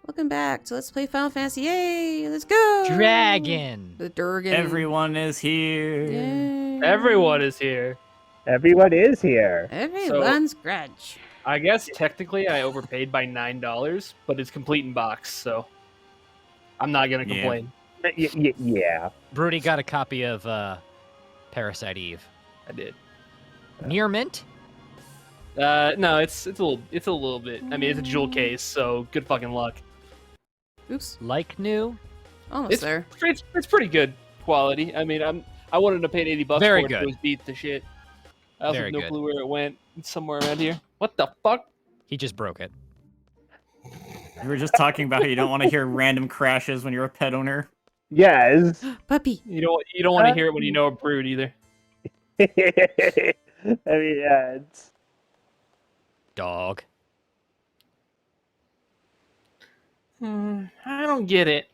Welcome back to Let's Play Final Fantasy. Yay! Let's go! Dragon! The Durgan. Everyone is here. Yay. Everyone is here. Everyone is here. Everyone's grudge. I guess technically I overpaid by $9, but it's complete in box, so I'm not gonna complain. Yeah. Broody got a copy of Parasite Eve. I did. Near mint? No, it's a little bit. I mean, it's a jewel case, so good fucking luck. Oops. Like new? Almost It's there. it's pretty good quality. I mean, I wouldn't have paid $80 Very for it if good. it was beat to shit. I also Very have no good. clue where it went. It's somewhere around here. What the fuck? He just broke it. We were just talking about how you don't want to hear random crashes when you're a pet owner. Yes. Puppy. You don't want to hear it when you know a brood either. I mean, yeah, it's... Dog. I don't get it.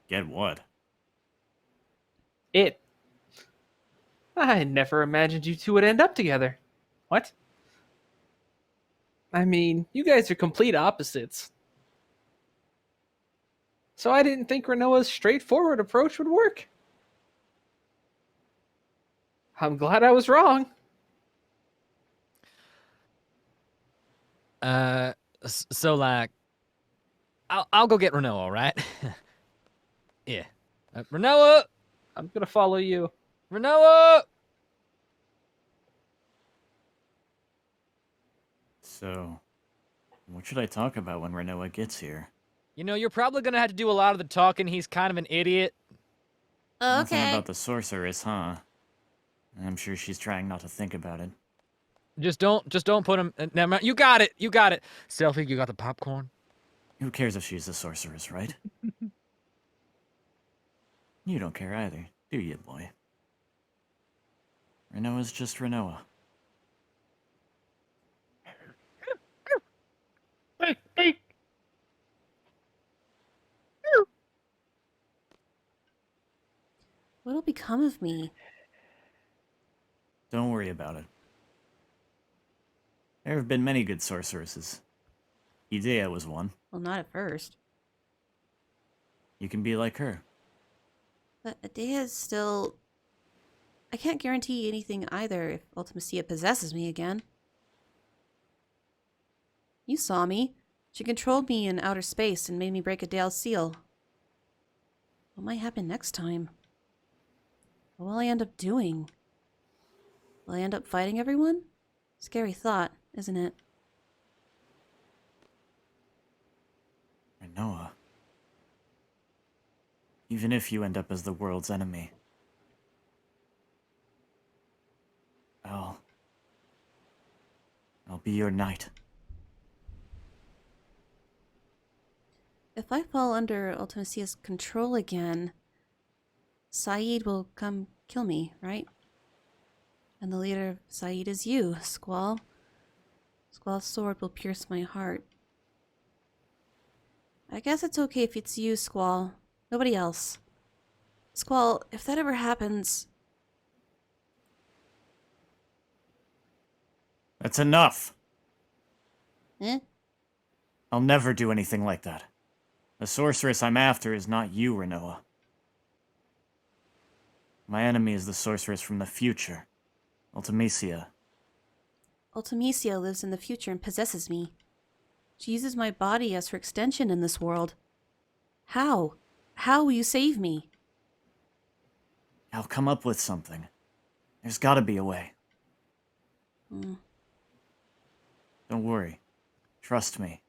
Get what? I never imagined you two would end up together. What? I mean, you guys are complete opposites. So I didn't think Renoa's straightforward approach would work. I'm glad I was wrong. So like, I'll go get Renoa, all right? Yeah. Renoa! I'm gonna follow you. Renoa! So, what should I talk about when Renoa gets here? You know, you're probably gonna have to do a lot of the talking. He's kind of an idiot. Nothing Okay. about the sorceress, huh? I'm sure she's trying not to think about it. Just don't put him. Never mind. You got it. You got it. Selfie, you got the popcorn. Who cares if she's a sorceress, right? You don't care either, do you, boy? Renoa's just Renoa. What'll become of me? Don't worry about it. There have been many good sorceresses. Idea was one. Well, not at first. You can be like her. But Adea is still... I can't guarantee anything either if Ultimacia possesses me again. You saw me. She controlled me in outer space and made me break Adea's seal. What might happen next time? What will I end up doing? Will I end up fighting everyone? Scary thought, isn't it? Renoa. Even if you end up as the world's enemy. I'll be your knight. If I fall under Ultimacia's control again, Saeed will come kill me, right? And the leader of Saeed is you, Squall. Squall's sword will pierce my heart. I guess it's okay if it's you, Squall. Nobody else. Squall, if that ever happens... That's enough! Eh? I'll never do anything like that. The sorceress I'm after is not you, Renoa. My enemy is the sorceress from the future, Ultimacia. Ultimacia lives in the future and possesses me. She uses my body as her extension in this world. How? How will you save me? I'll come up with something. There's gotta be a way. Don't worry. Trust me.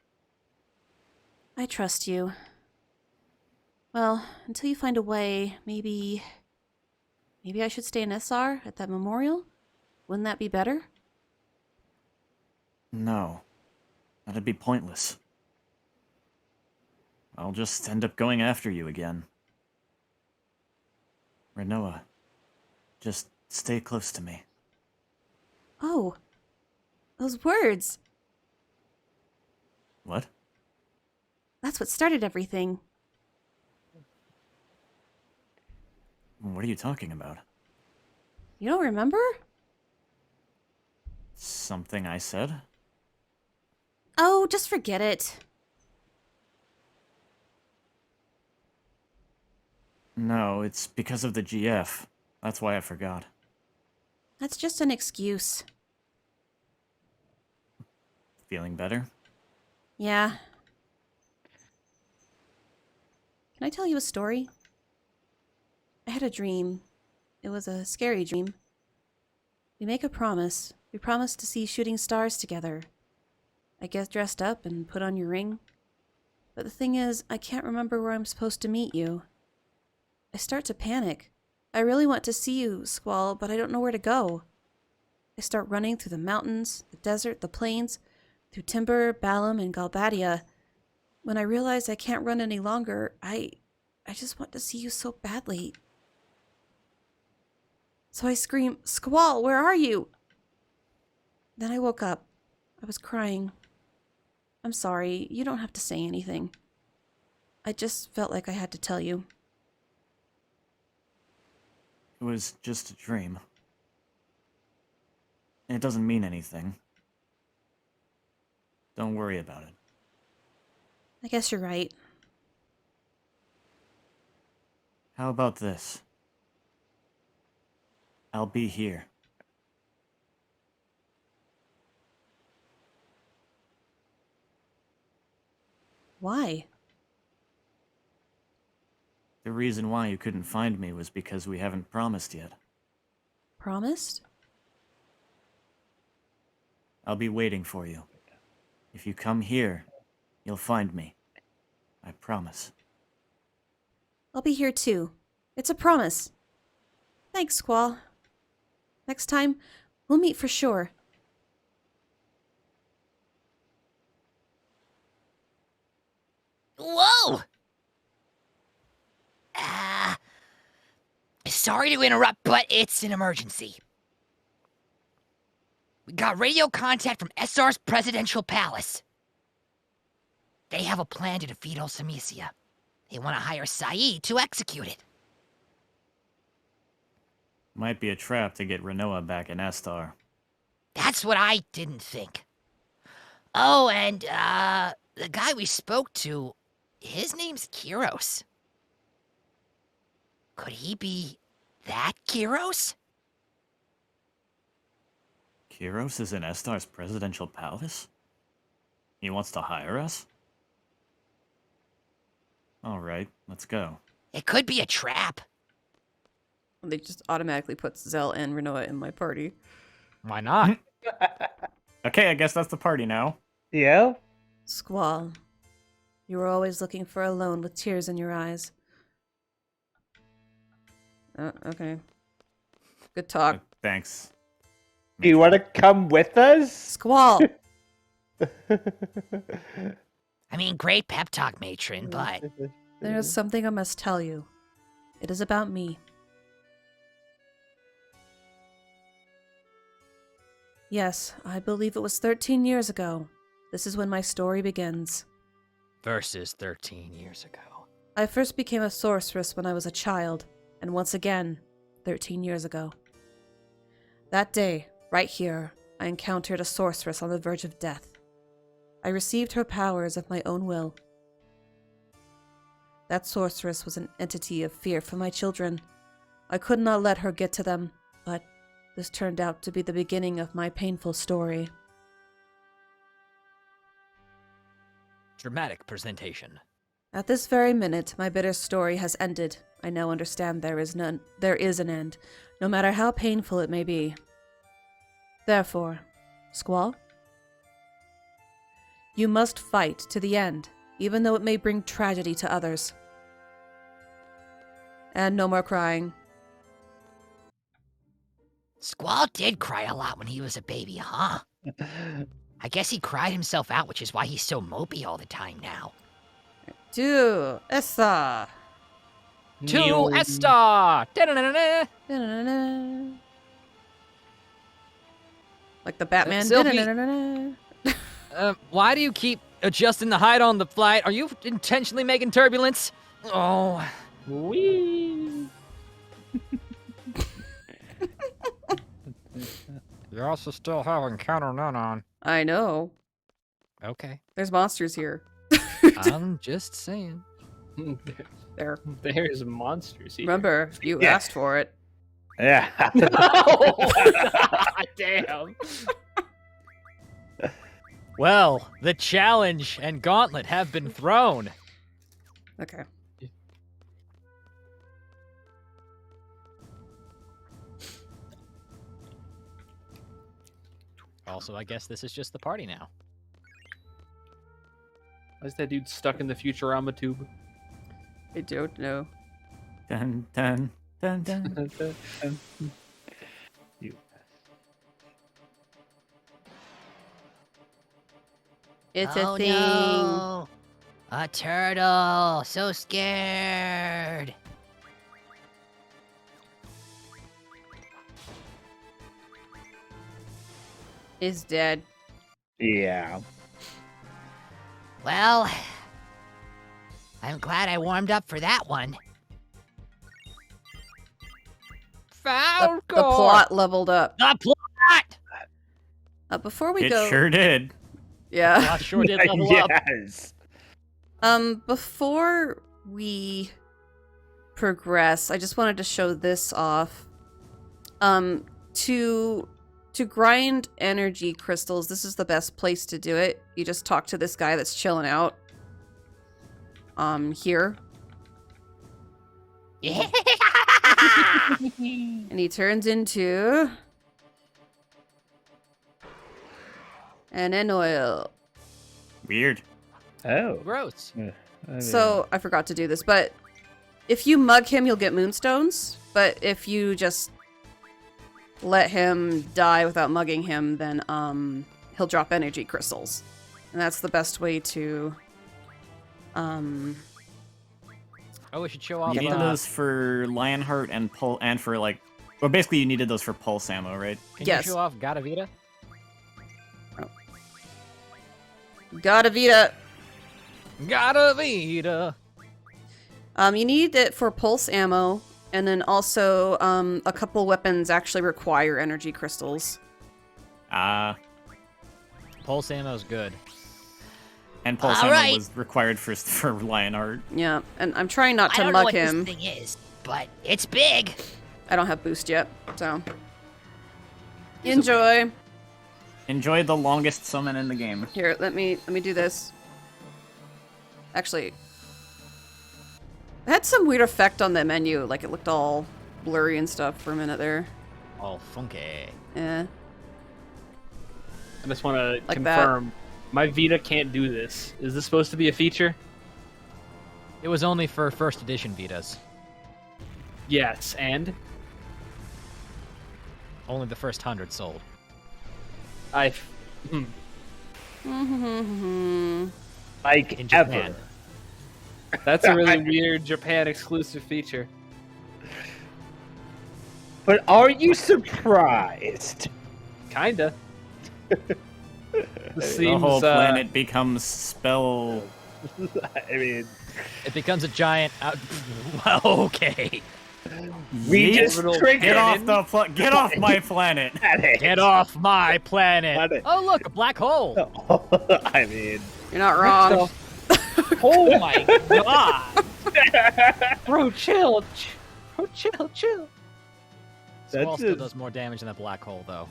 I trust you. Well, until you find a way, maybe I should stay in SR at that memorial? Wouldn't that be better? No. That'd be pointless. I'll just end up going after you again. Renoa, just stay close to me. Oh, those words. What? That's what started everything. What are you talking about? You don't remember? Something I said? Oh, just forget it. No, it's because of the GF. That's why I forgot. That's just an excuse. Feeling better? Yeah. Can I tell you a story? I had a dream. It was a scary dream. We make a promise. We promise to see shooting stars together. I get dressed up and put on your ring. But the thing is, I can't remember where I'm supposed to meet you. I start to panic. I really want to see you, Squall, but I don't know where to go. I start running through the mountains, the desert, the plains, through Timber, Balam, and Galbadia. When I realize I can't run any longer, I just want to see you so badly. So I scream, Squall, where are you? Then I woke up. I was crying. I'm sorry, you don't have to say anything. I just felt like I had to tell you. It was just a dream. It doesn't mean anything. Don't worry about it. I guess you're right. How about this? I'll be here. Why? The reason why you couldn't find me was because we haven't promised yet. Promised? I'll be waiting for you. If you come here, you'll find me. I promise. I'll be here too. It's a promise. Thanks, Squall. Next time, we'll meet for sure. Whoa! Sorry to interrupt, but it's an emergency. We got radio contact from SR's presidential palace. They have a plan to defeat Ultimecia. They want to hire Saeed to execute it. Might be a trap to get Renoa back in Astar. That's what I didn't think. Oh, and, the guy we spoke to, his name's Kiros. Could he be that Kiros? Kiros is in Estar's presidential palace? He wants to hire us? Alright, let's go. It could be a trap. They just automatically put Zell and Renoa in my party. Why not? Okay, I guess that's the party now. Yeah? Squall, you were always looking for a loan with tears in your eyes. Okay. Good talk. Thanks. Do you want to come with us? Squall! I mean, great pep talk, matron, but There is something I must tell you. It is about me. Yes, I believe it was 13 years ago. This is when my story begins. Versus 13 years ago. I first became a sorceress when I was a child, and once again, 13 years ago. That day, right here, I encountered a sorceress on the verge of death. I received her powers of my own will. That sorceress was an entity of fear for my children. I could not let her get to them, but this turned out to be the beginning of my painful story. Dramatic presentation. At this very minute, my bitter story has ended. I now understand there is an end, no matter how painful it may be. Therefore, Squall, you must fight to the end, even though it may bring tragedy to others. And no more crying. Squall did cry a lot when he was a baby, huh? I guess he cried himself out, which is why he's so mopey all the time now. To Essa. To Neil- Estar! Da-da-da-da-da. Da-na-na-na. Like the Batman. Sylvie- Da-na-na-na-na. Why do you keep adjusting the height on the flight? Are you intentionally making turbulence? Oh, Whee! you also still have Encounter None on. I know. Okay. There's monsters here. I'm just saying. There. There's monsters here. Remember, you Yeah. asked for it. Yeah. Oh, damn. Well, the challenge and gauntlet have been thrown. Okay. Also, I guess this is just the party now. Why is that dude stuck in the Futurama tube? I don't know. Dun dun dun dun. You. It's Oh, a thing. No. A turtle. So scared. It's dead. Yeah. Well, I'm glad I warmed up for that one. The plot leveled up. The plot! Before we It go, sure did. yeah. Plot sure did level up. Yes. Before we progress, I just wanted to show this off. To grind energy crystals, this is the best place to do it. You just talk to this guy that's chilling out. Here. Yeah. And he turns into an oil. Weird. Oh. Gross. I mean, So, I forgot to do this, but if you mug him, you'll get moonstones. But if you just let him die without mugging him, then he'll drop energy crystals. And that's the best way to Oh, we should show off. You needed Can those for Lionheart and for like, well, basically you needed those for pulse ammo, right? Yes. you show off Gadavita? Gadavita. Gadavita! You need it for pulse ammo, and then also a couple weapons actually require energy crystals. Pulse ammo's good. And pulse All ammo right. was required for Lionheart. Yeah, and I'm trying not I to don't know mug what him. this thing is, but it's big. I don't have boost yet, so enjoy. Enjoy the longest summon in the game. Here, let me do this. Actually, it had some weird effect on the menu, like it looked all blurry and stuff for a minute there. All funky. Yeah. I just want to Like that. confirm. My Vita can't do this. Is this supposed to be a feature? It was only for first edition Vitas. Yes, and Only the first 100 sold. I. Like In ever. Japan. That's a really weird Japan exclusive feature. But are you surprised? Kinda. This The seems, whole planet becomes spell. I mean, It becomes a giant. Well, okay. we Yeet. just Little triggered Get off it. get off my planet. Get off my planet. Planet. Oh, look, a black hole. I mean, You're not wrong. Oh my god! Bro, chill. Bro, chill. Squall That's still just- does more damage than that black hole, though.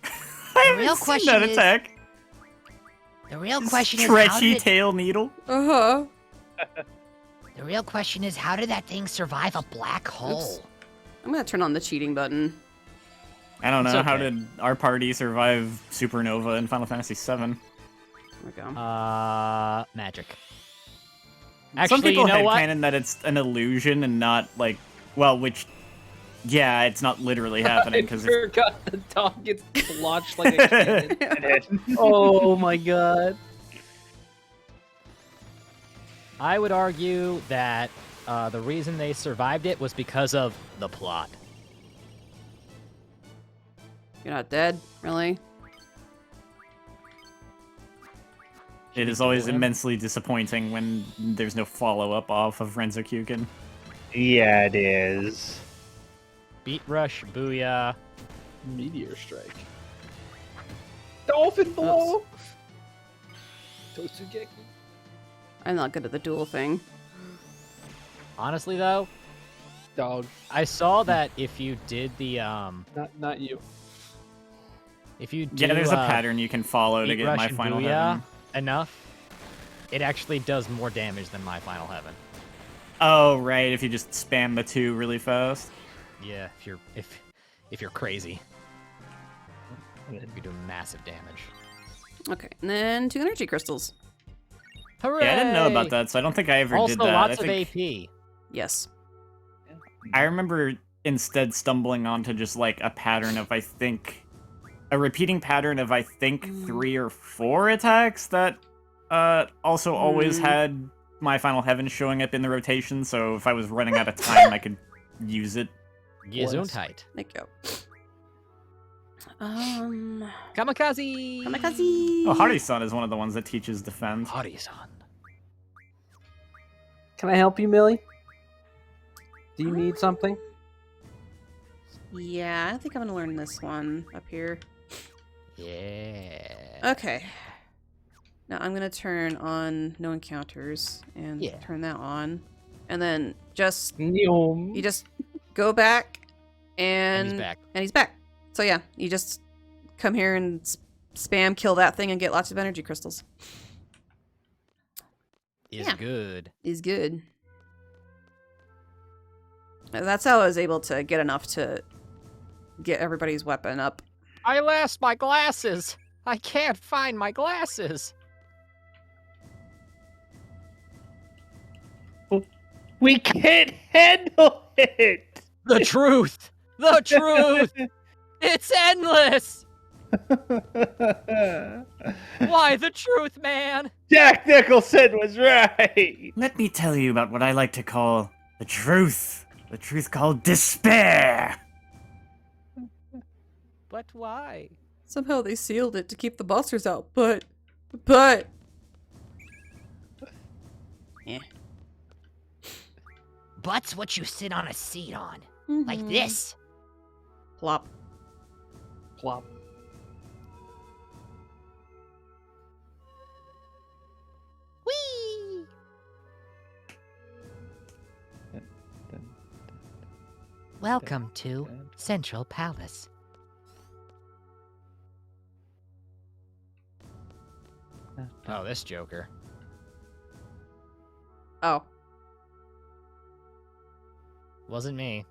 I haven't real seen question that is- attack. The real question is how Stretchy did tail needle. Uh-huh. the real question is how did that thing survive a black hole? I'm gonna turn on the cheating button. I don't It's know. How okay. did our party survive Supernova in Final Fantasy VII? There we go. Magic. Some Actually, people you know what? headcanon that it's an illusion and not like, well, which, yeah, it's not literally happening I because forgot the dog gets launched like a cannon. Oh my god. I would argue that the reason they survived it was because of the plot. You're not dead, really? it is always Him. immensely disappointing when there's no follow-up off of Renzokuken. yeah, it is. Beat Rush, Booyah. Meteor strike. Dolphin blow. Totsugeki. I'm not good at the duel thing. Honestly, though, Dog. I saw that if you did the Not you. if you do Yeah, there's a pattern you can follow to Beat get Rush my and final Booyah heaven. enough, it actually does more damage than my final heaven. Oh, right, if you just spam the 2 really fast. Yeah, if you're crazy, you're doing massive damage. Okay, and then 2 energy crystals. Hooray! Yeah, I didn't know about that, so I don't think I ever Also, did that. lots I of think... AP. Yes. I remember instead stumbling onto just like a pattern of, I think, a repeating pattern of, I think, 3 or 4 attacks that also always had my final heaven showing up in the rotation, so if I was running out of time, I could use it. Gesundheit. Thank you. Kamikaze! Kamikaze! Oh, Hari-san is one of the ones that teaches defense. Hari-san. Can I help you, Millie? Do you need something? Yeah, I think I'm gonna learn this one up here. Yeah. Okay. Now I'm gonna turn on no encounters and Yeah. turn that on. And then just Neom. you just go back And he's back. And he's back. So yeah, you just come here and spam kill that thing and get lots of energy crystals. Is Yeah. good. Is good. That's how I was able to get enough to get everybody's weapon up. I lost my glasses. I can't find my glasses. We can't handle it. The truth. The truth. It's endless. Why the truth, man? Jack Nicholson was right. Let me tell you about what I like to call the truth. The truth called despair. But why? Somehow they sealed it to keep the monsters out, but... Eh. Butts what you sit on a seat on. Mm-hmm. Like this. Plop. Plop. Whee! Welcome to Central Palace. Oh, this Joker. Oh, Wasn't me.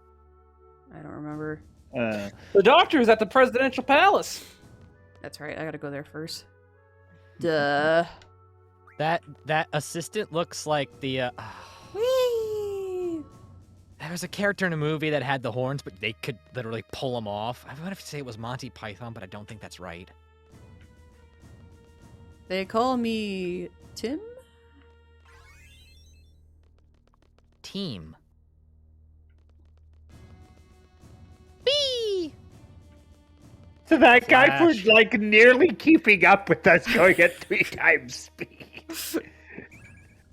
I don't remember. The doctor is at the presidential palace. That's right, I gotta go there first. Duh. That assistant looks like the Whee! there was a character in a movie that had the horns, but they could literally pull them off. I want to say it was Monty Python, but I don't think that's right. They call me Tim? Team. Whee! So that guy for Flash. like nearly keeping up with us going at 3 times speed.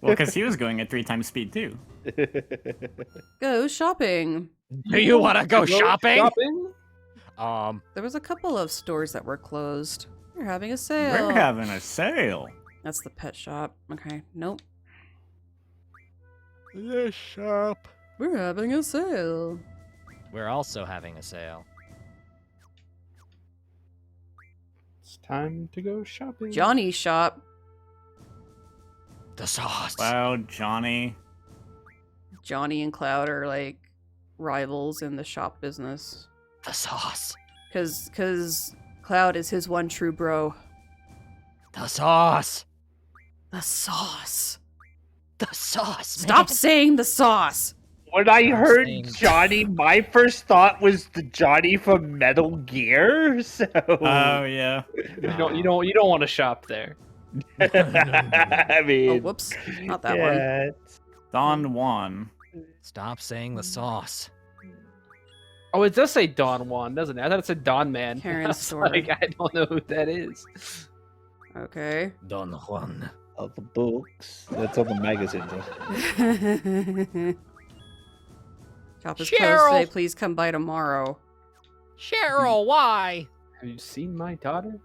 Well, because he was going at 3 times speed, too. Go shopping. Do you want to go shopping? Shopping? There was a couple of stores that were closed. We're having a sale. We're having a sale. That's the pet shop. Okay, nope. The shop. We're having a sale. We're also having a sale. It's time to go shopping. Johnny's shop. The sauce. Wow, Johnny. Johnny and Cloud are like rivals in the shop business. The sauce. Cause Cloud is his one true bro. The sauce. The sauce. The sauce, Stop man. saying the sauce. When I heard saying- Johnny, my first thought was the Johnny from Metal Gear. So Oh, yeah. You don't want to shop there. I Oh, mean, whoops. Not that one. yeah, Don Juan. Stop saying the sauce. Oh, it does say Don Juan, doesn't it? I thought it said Don Man. Karen's I was store. like, I don't know who that is. Okay. Don Juan. all the books. That's all the magazines. Shop is closed Cheryl! today. Please come by tomorrow. Cheryl, why? Have you seen my daughter?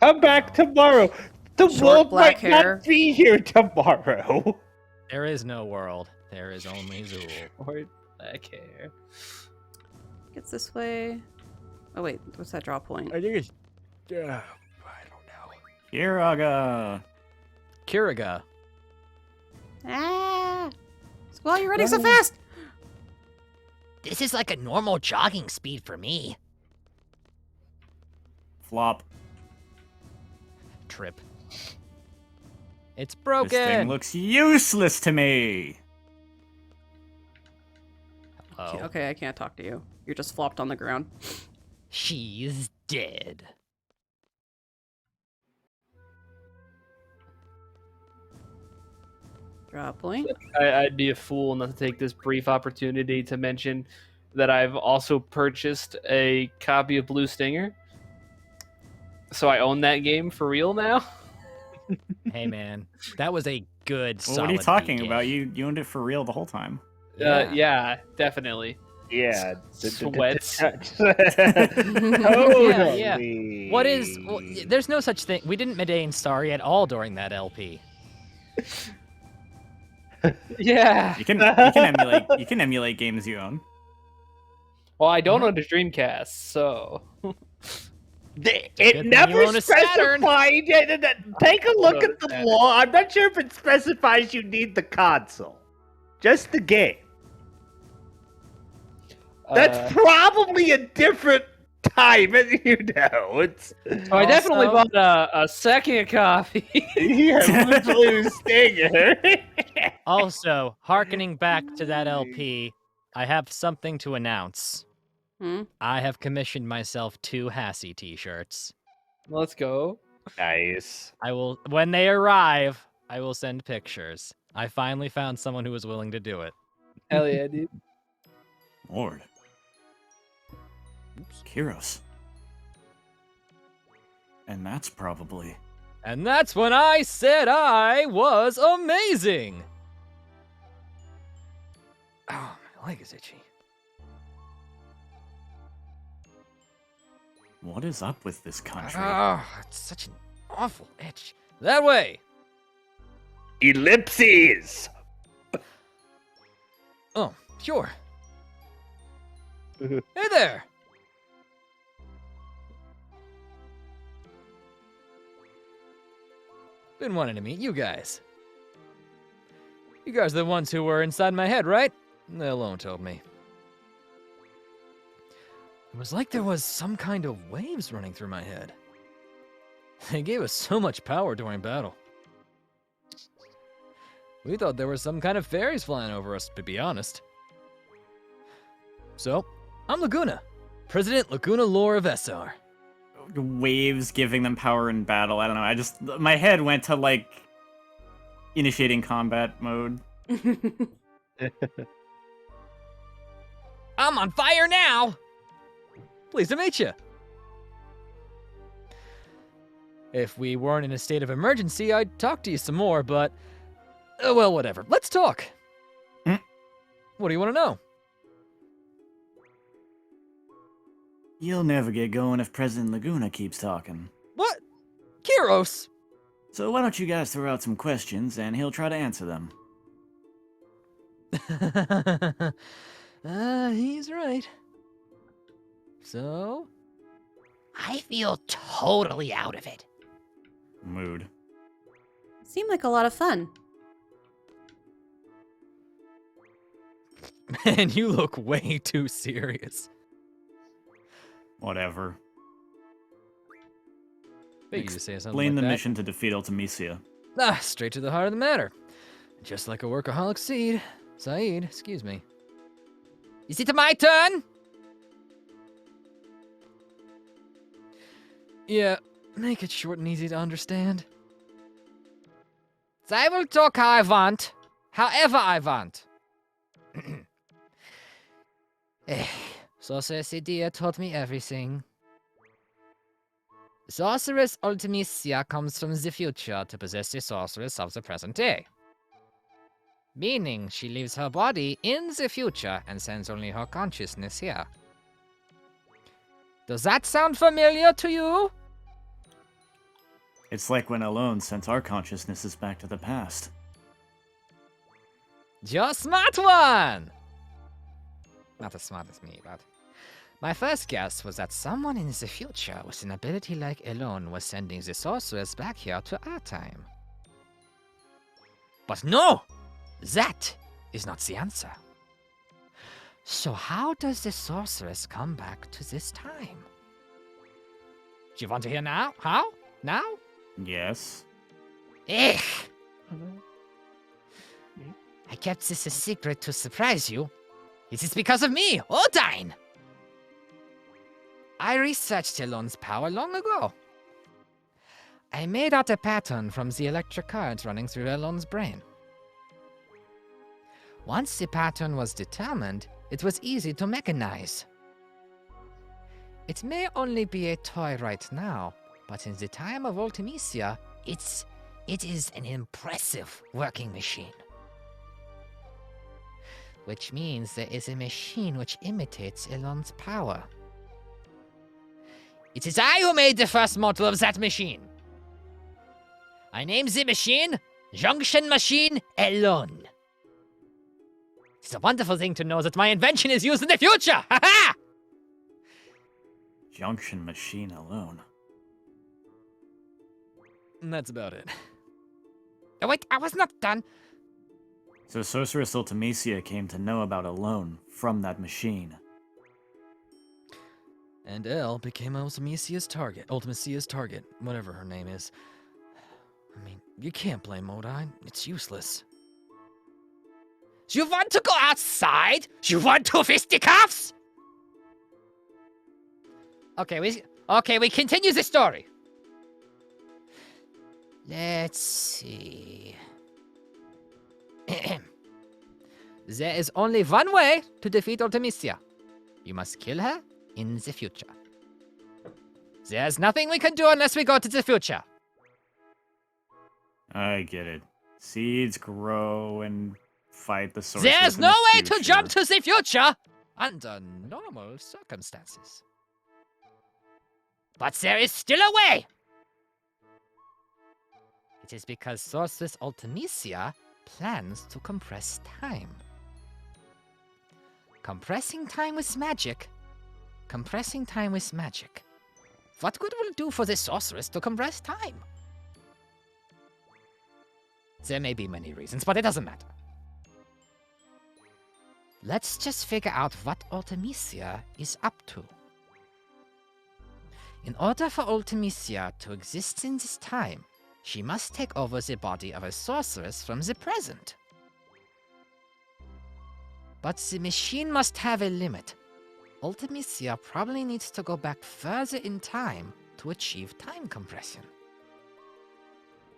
Come back tomorrow. The Short world black might hair. not be here tomorrow. There is no world. There is only Zool. Or black hair. Gets this way. Oh wait, what's that draw point? I think it's. I don't know. Kiraga. Kiriga. Ah! Squall, you're running so fast! This is like a normal jogging speed for me. Flop. Trip. It's This thing broken. looks useless to me. Oh, Okay, I can't talk to you. You're just flopped on the ground. She's dead. Draw point. I'd be a fool not to take this brief opportunity to mention that I've also purchased a copy of Blue Stinger. So I own that game for real now. hey man, that was a good. Well, what are you solid talking beat about? game. You owned it for real the whole time. Yeah, definitely. Yeah. Sweats. Totally. Yeah. What is? Well, there's no such thing. We didn't Medane Starry at all during that LP. Yeah. You can emulate games you own. Well, I don't own a Dreamcast, so It Good thing you never own a Saturn. specified. Take a look at the Saturn. law. I'm not sure if it specifies you need the console, just the game. That's probably a different time, as you know. It's So I definitely Also- bought a second copy. yeah, Blue Stinger. Also, harkening back to that LP, I have something to announce. Hmm? I have commissioned myself 2 Hassie t-shirts. Let's go. Nice. I will, when they arrive, I will send pictures. I finally found someone who was willing to do it. Hell yeah, dude. Lord. Kyros. And that's probably... And that's when I said I was amazing! Oh, my leg is itchy. What is up with this country? Oh, it's such an awful itch. That way! Ellipses. Oh, sure. Hey there! Been wanting to meet you guys. You guys are the ones who were inside my head, right? The alone told me. It was like there was some kind of waves running through my head. They gave us so much power during battle. We thought there were some kind of fairies flying over us, to be honest. So, I'm Laguna, President Laguna Lore of SR. Waves giving them power in battle. I don't know. My head went to, like, initiating combat mode. I'm on fire now! Pleased to meet you. If we weren't in a state of emergency, I'd talk to you some more, but... well, whatever. Let's talk. Hmm? What do you want to know? You'll never get going if President Laguna keeps talking. What? Kyros! So why don't you guys throw out some questions and he'll try to answer them. He's right. So? I feel totally out of it. Mood. Seemed like a lot of fun. Man, you look way too serious. Whatever. Figured you'd say something Explain like the that. mission to defeat Ultimisia. Ah, straight to the heart of the matter. Just like a workaholic seed. Saeed, excuse me. Is it my turn? Yeah, make it short and easy to understand. I will talk how I want, however I want. Sorceress Idea taught me everything. Sorceress Ultimisia comes from the future to possess the sorceress of the present day. Meaning she leaves her body in the future and sends only her consciousness here. Does that sound familiar to you? It's like when Alone sent our consciousnesses back to the past. You're a smart one! Not as smart as me, but... My first guess was that someone in the future with an ability like Elone was sending the sorceress back here to our time. But no! That is not the answer. So how does the sorceress come back to this time? Do you want to hear now? How? Now? Yes. Ech! I kept this a secret to surprise you. It is because of me, Odine! I researched Elone's power long ago. I made out a pattern from the electric current running through Elone's brain. Once the pattern was determined, it was easy to mechanize. It may only be a toy right now, but in the time of Ultimecia, it is an impressive working machine. Which means there is a machine which imitates Elone's power. It is I who made the first model of that machine. I named the machine Junction Machine Elone. It's a wonderful thing to know that my invention is used in the future! Ha-ha! Junction Machine Alone. And that's about it. Oh, wait, I was not done. So Sorceress Ultimecia came to know about Alone from that machine. And Elle became Ultimecia's target, whatever her name is. I mean, you can't blame Modine. It's useless. You want to go outside? You want to fisticuffs? Okay, we continue the story. Let's see. There is only one way to defeat Ultimecia. You must kill her in the future. There's nothing we can do unless we go to the future. I get it. Seeds grow and fight the sorceress. There's in no the way to future. jump to the future under normal circumstances. But there is still a way. It is because Sorceress Ultimecia plans to compress time. Compressing time with magic. Compressing time with magic. What good will it do for the sorceress to compress time? There may be many reasons, but it doesn't matter. Let's just figure out what Ultimecia is up to. In order for Ultimecia to exist in this time, she must take over the body of a sorceress from the present. But the machine must have a limit. Ultimecia probably needs to go back further in time to achieve time compression.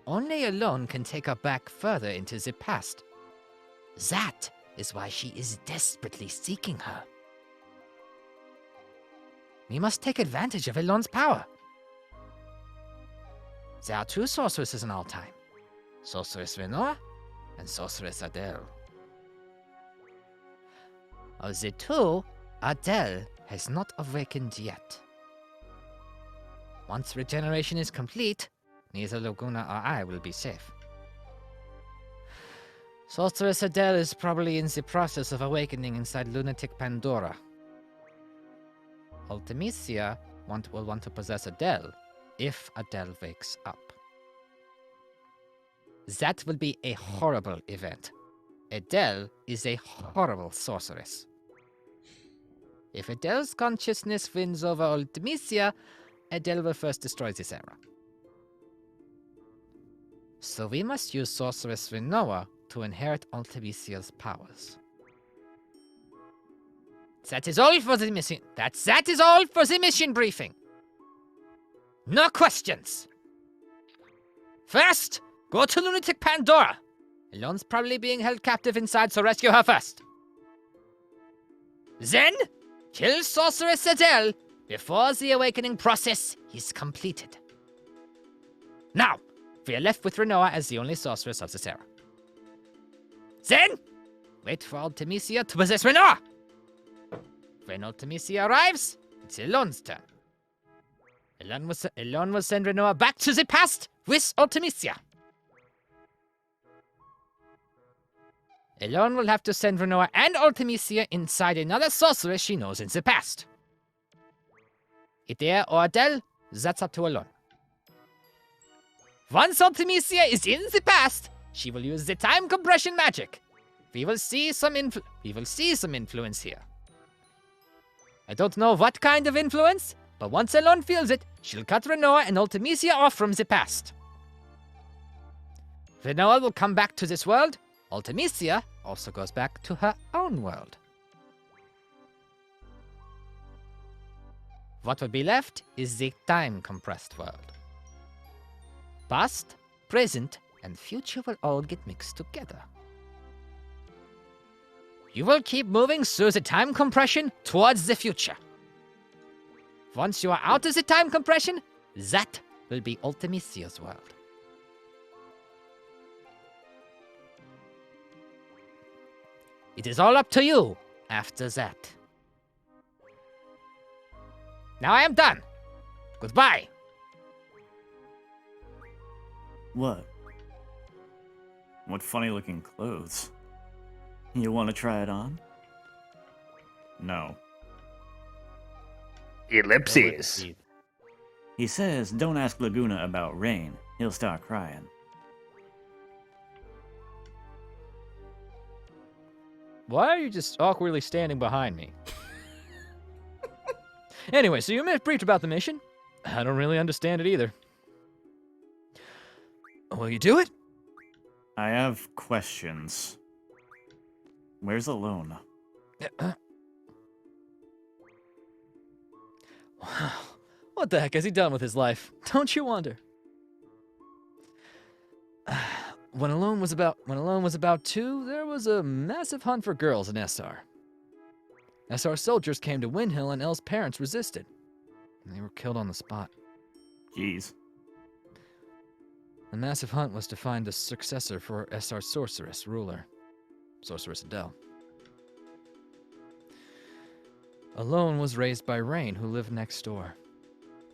Only Alone can take her back further into the past. That is why she is desperately seeking her. We must take advantage of Alone's power. There are two sorceresses in our time. Sorceress Renoir and Sorceress Adele. Of the two, Adele has not awakened yet. Once regeneration is complete, neither Laguna or I will be safe. Sorceress Adele is probably in the process of awakening inside lunatic Pandora. Ultimecia will want to possess Adele if Adele wakes up. That will be a horrible event. Adele is a horrible sorceress. If Adele's consciousness wins over Ultimecia, Adele will first destroy this era. So we must use Sorceress Renoa to inherit Ultimecia's powers. That is all for the mission. That is all for the mission briefing. No questions. First, go to lunatic Pandora. Alone's probably being held captive inside, so rescue her first. Then, kill Sorceress Adele before the awakening process is completed. Now, we are left with Renoa as the only sorceress of this era. Then, wait for Ultimecia to possess Renoa. When Ultimecia arrives, it's Alone's turn. Elon will send Renoa back to the past with Ultimisia. Elon will have to send Renoa and Ultimisia inside another sorceress she knows in the past. Idea or Adele, that's up to Elon. Once Ultimisia is in the past, she will use the time compression magic. We will see some influence here. I don't know what kind of influence, but once Elon feels it, she'll cut Renoa and Ultimisia off from the past. Renoa will come back to this world. Ultimisia also goes back to her own world. What will be left is the time-compressed world. Past, present, and future will all get mixed together. You will keep moving through the time compression towards the future. Once you are out of the time compression, that will be Ultimisia's world. It is all up to you after that. Now I am done. Goodbye. What? What funny-looking clothes. You want to try it on? No. Ellipses. He says, don't ask Laguna about Rain. He'll start crying. Why are you just awkwardly standing behind me? Anyway, so you briefed about the mission. I don't really understand it either. Will you do it? I have questions. Where's Alone? Wow. What the heck has he done with his life? Don't you wonder? When Alone was about 2, there was a massive hunt for girls in SR. SR soldiers came to Windhill and Elle's parents resisted. And they were killed on the spot. Jeez. The massive hunt was to find the successor for SR sorceress ruler, Sorceress Adele. Alone was raised by Rain, who lived next door.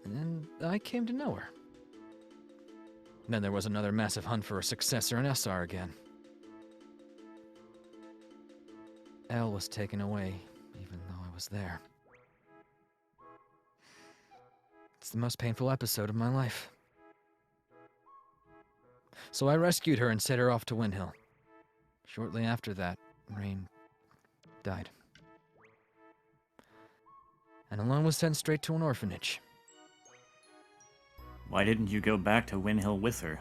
And I came to know her. Then there was another massive hunt for a successor in SR again. Elle was taken away, even though I was there. It's the most painful episode of my life. So I rescued her and set her off to Windhill. Shortly after that, Rain died. And Alone was sent straight to an orphanage. Why didn't you go back to Windhill with her?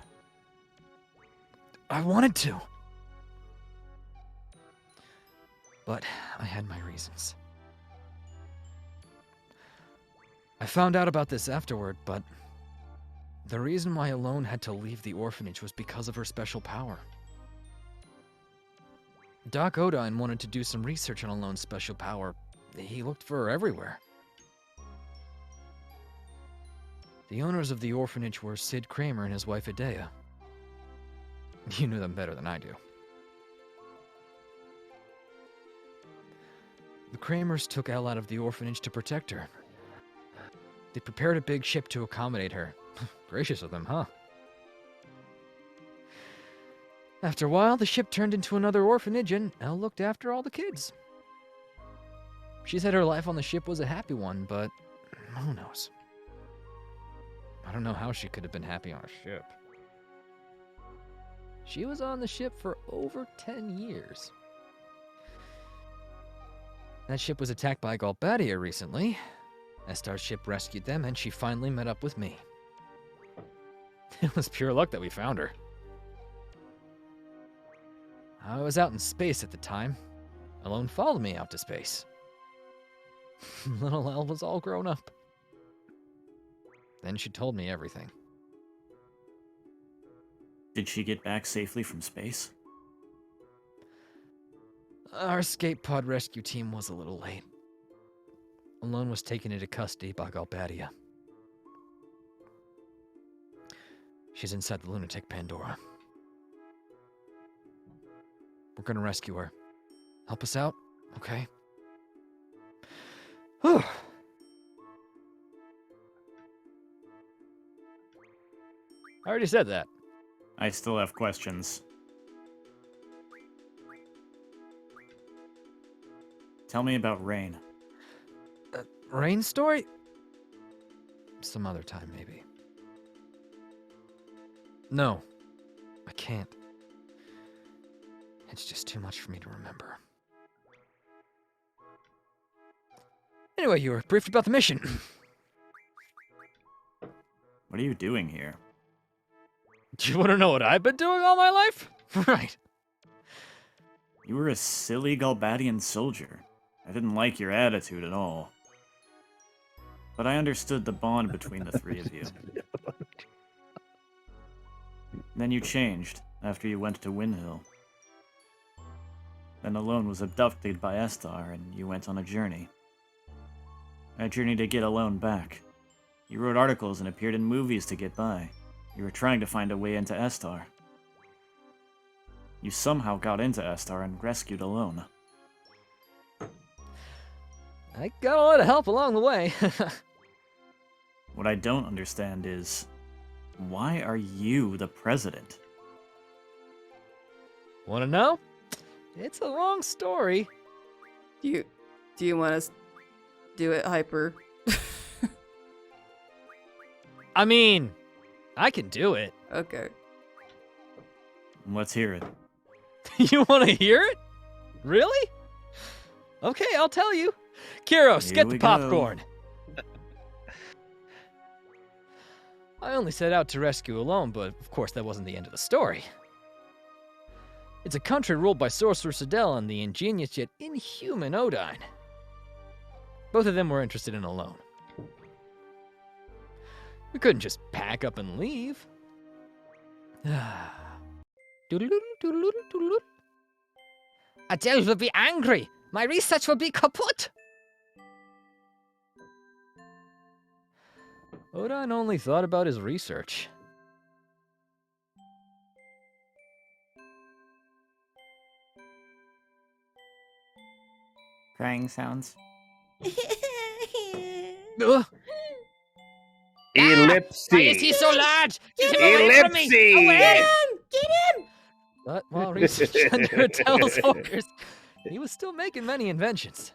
I wanted to. But I had my reasons. I found out about this afterward, but the reason why Alone had to leave the orphanage was because of her special power. Doc Odine wanted to do some research on Alone's special power. He looked for her everywhere. The owners of the orphanage were Sid Kramer and his wife Idea. You knew them better than I do. The Kramers took Elle out of the orphanage to protect her. They prepared a big ship to accommodate her. Gracious of them, huh? After a while, the ship turned into another orphanage and Elle looked after all the kids. She said her life on the ship was a happy one, but who knows? I don't know how she could have been happy on a ship. She was on the ship for over 10 years. That ship was attacked by Galbadia recently. Estar's ship rescued them, and she finally met up with me. It was pure luck that we found her. I was out in space at the time. Alone followed me out to space. Little Elle was all grown up. Then she told me everything. Did she get back safely from space? Our escape pod rescue team was a little late. Alone was taken into custody by Galbadia. She's inside the lunatic Pandora. We're gonna rescue her. Help us out, okay? Whew. I already said that. I still have questions. Tell me about Rain. Rain story? Some other time, maybe. No, I can't. It's just too much for me to remember. Anyway, you were briefed about the mission. What are you doing here? Do you want to know what I've been doing all my life? Right. You were a silly Galbadian soldier. I didn't like your attitude at all. But I understood the bond between the three of you. Then you changed after you went to Windhill. Then Alone was abducted by Estar, and you went on a journey. A journey to get Alone back. You wrote articles and appeared in movies to get by. You were trying to find a way into Estar. You somehow got into Estar and rescued Alone. I got a lot of help along the way. What I don't understand is, why are you the president? Want to know? It's a long story. Do you want us do it, Hyper? I mean, I can do it. Okay. Let's hear it. You want to hear it? Really? Okay, I'll tell you. Kiros, Here get we the go. popcorn. I only set out to rescue Alone, but of course that wasn't the end of the story. It's a country ruled by Sorcerer Sidel and the ingenious yet inhuman Odine. Both of them were interested in Alone. We couldn't just pack up and leave. Adele will be angry. My research will be kaput. Odine only thought about his research. Crying sounds. Ugh. Ellipsy. Why is he so large? Get him away from me! Ellipsy. Away! But while researching under Adele's orders, he was still making many inventions.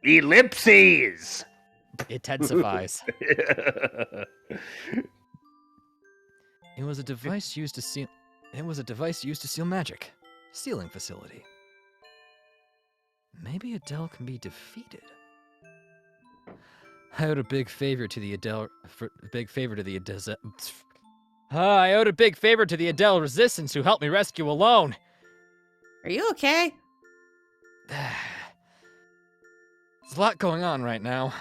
Ellipses. Intensifies. It was a device used to seal. It was a device used to seal magic. Sealing facility. Maybe Adele can be defeated. I owed a big favor to the Adele. I owed a big favor to the Adele Resistance who helped me rescue Alone. Are you okay? There's a lot going on right now.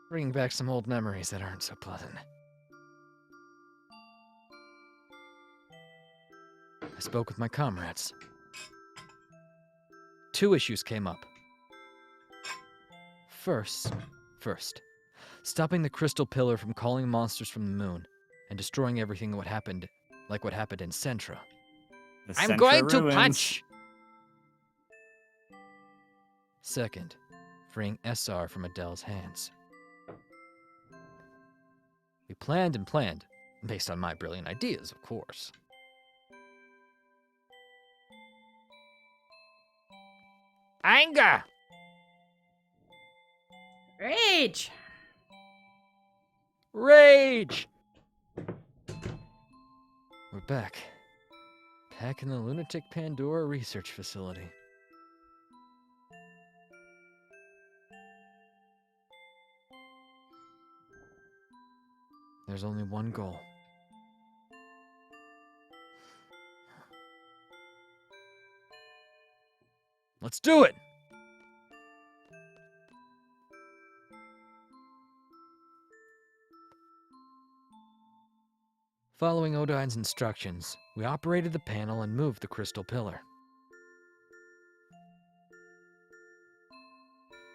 Bringing back some old memories that aren't so pleasant. I spoke with my comrades. 2 issues came up. First, stopping the crystal pillar from calling monsters from the moon and destroying everything what happened in Centra. The I'm Centra going to ruins. punch. Second, freeing SR from Adele's hands. We planned and planned, based on my brilliant ideas, of course. Anger. Rage! Rage! We're back. Back in the Lunatic Pandora research facility. There's only one goal. Let's do it! Following Odine's instructions, we operated the panel and moved the crystal pillar.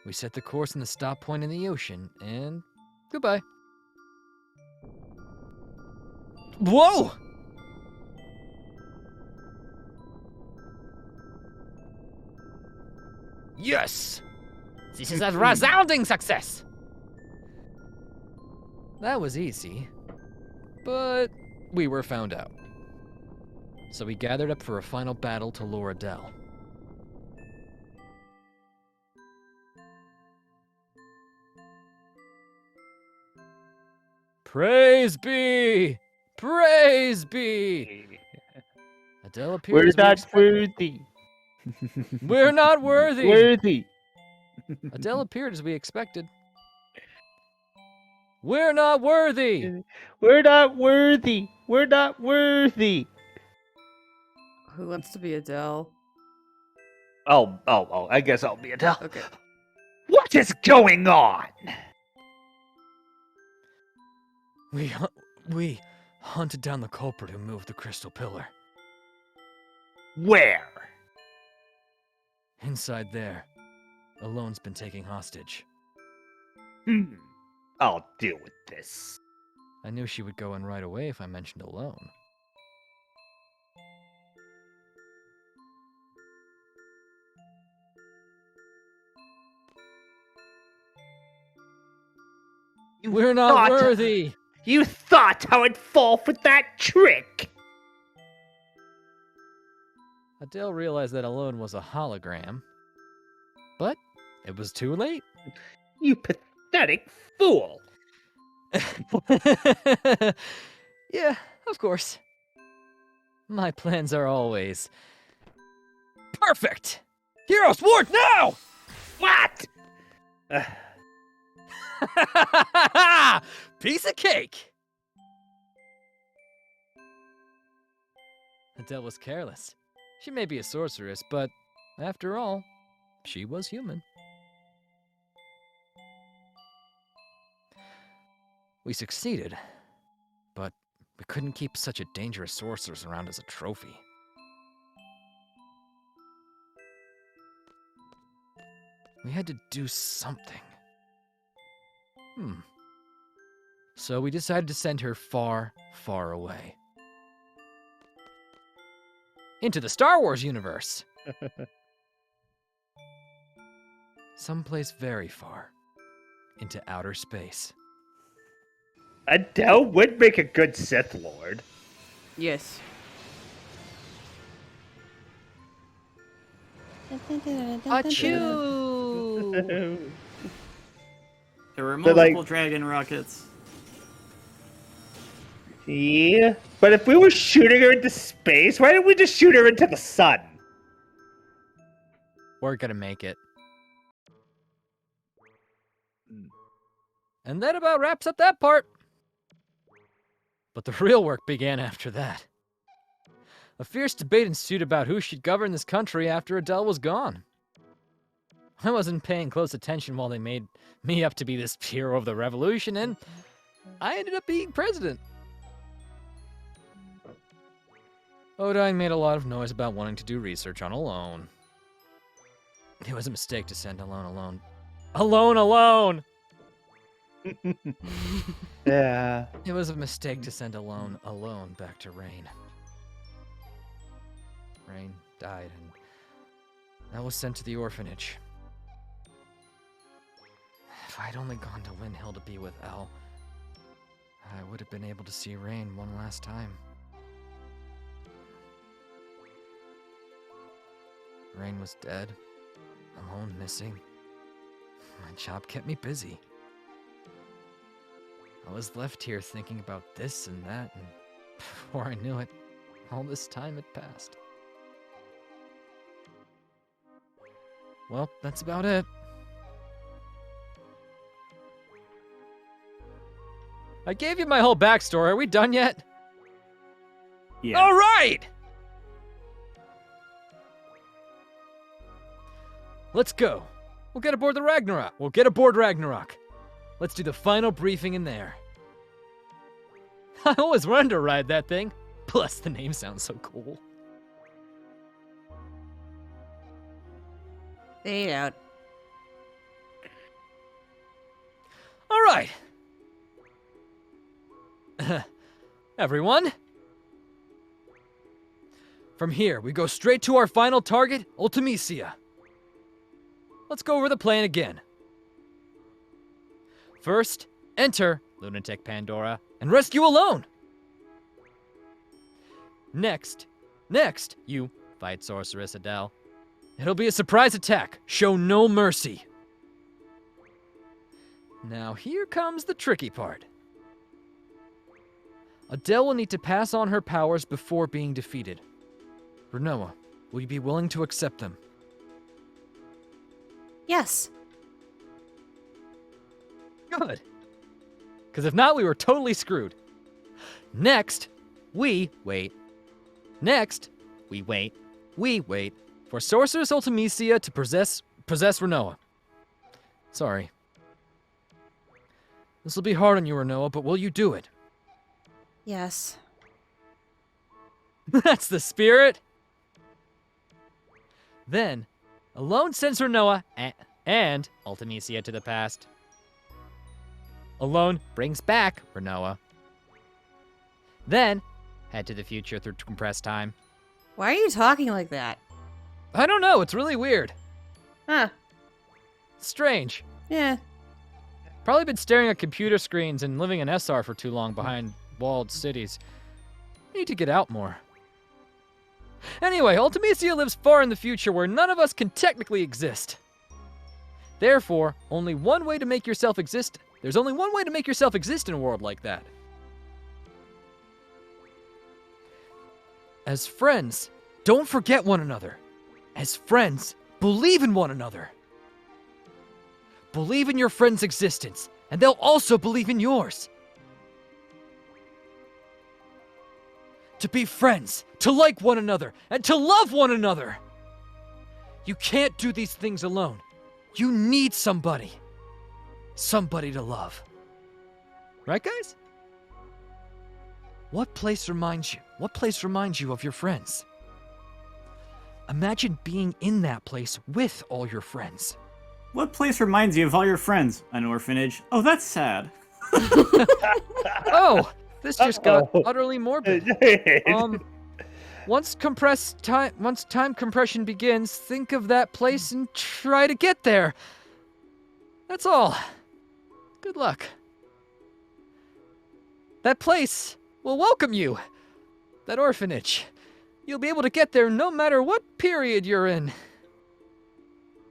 We set the course in the stop point in the ocean, and goodbye. Whoa! Yes. This is a resounding success. That was easy. But we were found out. So we gathered up for a final battle to lure Adele. Praise be! Praise be! Adele appeared We're as we not expected. worthy. We're not worthy! Worthy. Adele appeared as we expected. We're not worthy! We're not worthy. We're not worthy. Who wants to be Adele? Oh, I guess I'll be Adele. Okay. What is going on? We hunted down the culprit who moved the crystal pillar. Where? Inside there, Alone's been taken hostage. I'll deal with this. I knew she would go in right away if I mentioned Alone. We're not thought- worthy! You thought I would fall for that trick. Adele realized that Alone was a hologram, but it was too late. You pathetic fool. Yeah, of course. My plans are always perfect! Heroes, work now! What? Piece of cake! Adele was careless. She may be a sorceress, but after all, she was human. We succeeded, but we couldn't keep such a dangerous sorceress around as a trophy. We had to do something. So we decided to send her far, far away. Into the Star Wars universe! Someplace very far. Into outer space. Adele would make a good Sith Lord. Yes. Achoo! There were But, like- multiple dragon rockets. Yeah, but if we were shooting her into space, why didn't we just shoot her into the sun? We're gonna make it. And that about wraps up that part. But the real work began after that. A fierce debate ensued about who should govern this country after Adele was gone. I wasn't paying close attention while they made me up to be this hero of the revolution, and I ended up being president. Odine made a lot of noise about wanting to do research on Alone. It was a mistake to send Alone. Alone! Yeah. It was a mistake to send alone back to Rain. Rain died, and I was sent to the orphanage. If I'd only gone to Lynn Hill to be with Elle, I would have been able to see Rain one last time. Rain was dead, Alone missing. My job kept me busy. I was left here thinking about this and that, and before I knew it, all this time had passed. Well, that's about it. I gave you my whole backstory. Are we done yet? Yeah. All right! Let's go. We'll get aboard Ragnarok. Let's do the final briefing in there. I always wanted to ride that thing. Plus, the name sounds so cool. Fade out. All right. Everyone. From here, we go straight to our final target, Ultimecia. Let's go over the plan again. First, enter Lunatic Pandora, and rescue Alone. Next, you fight Sorceress Adele. It'll be a surprise attack. Show no mercy. Now here comes the tricky part. Adele will need to pass on her powers before being defeated. Renoa, will you be willing to accept them? Yes. Good. Because if not, we were totally screwed. Next, we wait for Sorceress Ultimisia to possess Renoa. Sorry. This will be hard on you, Renoa, but will you do it? Yes. That's the spirit. Then, Alone sends Renoa and Ultimisia to the past. Alone brings back Renoa. Then, head to the future through compressed time. Why are you talking like that? I don't know, it's really weird. Huh. Strange. Yeah. Probably been staring at computer screens and living in SR for too long behind walled cities. Need to get out more. Anyway, Ultimisia lives far in the future where none of us can technically exist. Therefore, there's only one way to make yourself exist in a world like that. As friends, don't forget one another. As friends, believe in one another. Believe in your friend's existence, and they'll also believe in yours. To be friends, to like one another, and to love one another. You can't do these things alone. You need somebody. Somebody to love. Right, guys? What place reminds you of your friends? Imagine being in that place with all your friends. What place reminds you of all your friends? An orphanage. Oh, that's sad. Oh, this just got utterly morbid. Once time compression begins, think of that place and try to get there. That's all. Good luck. That place will welcome you. That orphanage. You'll be able to get there no matter what period you're in.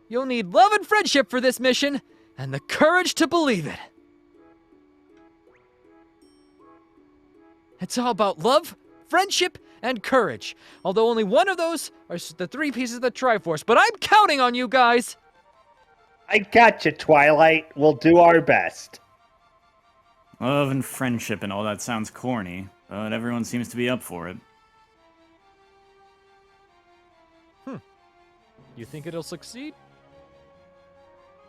You'll need love and friendship for this mission, and the courage to believe it. It's all about love, friendship, and courage. Although only one of those are the three pieces of the Triforce, but I'm counting on you guys! I got you, Twilight. We'll do our best. Love and friendship and all that sounds corny, but everyone seems to be up for it. You think it'll succeed?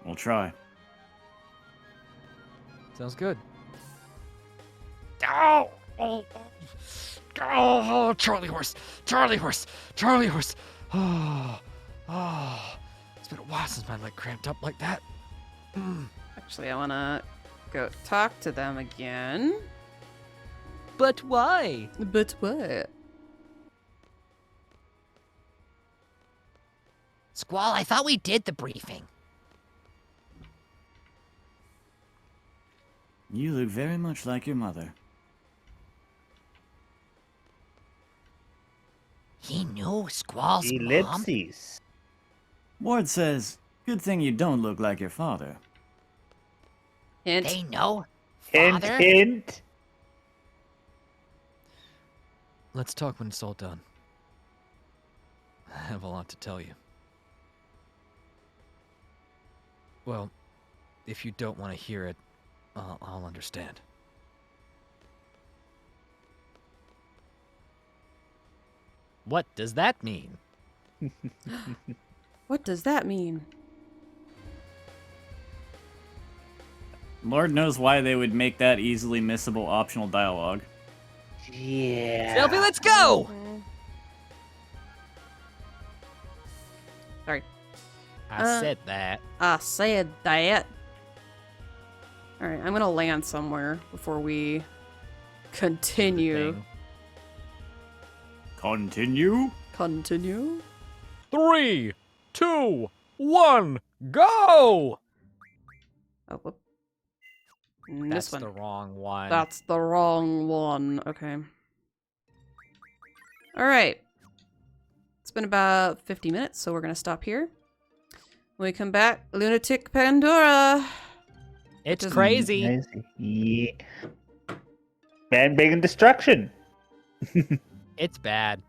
We'll try. Sounds good. Oh, Charlie horse. Oh, it's been a while since my leg cramped up like that. Actually, I want to go talk to them again. But why? But what? Squall, I thought we did the briefing. You look very much like your mother. He knew Squall's mom? Ellipses. Ward says, good thing you don't look like your father. Hint. They know? Hint, Father? hint. Let's talk when it's all done. I have a lot to tell you. Well, if you don't want to hear it, I'll understand. What does that mean? What does that mean? Lord knows why they would make that easily missable optional dialogue. Yeah. Selfie, let's go! Sorry. I said that. I said that. Alright, I'm gonna land somewhere before we continue. Thing. Continue? Continue? 3, 2, 1, go! Oh, whoop. This That's one. the wrong one. That's the wrong one. Okay. Alright. It's been about 50 minutes, so we're going to stop here. When we come back, Lunatic Pandora. It's Just- crazy. Yeah. Man making destruction. It's bad.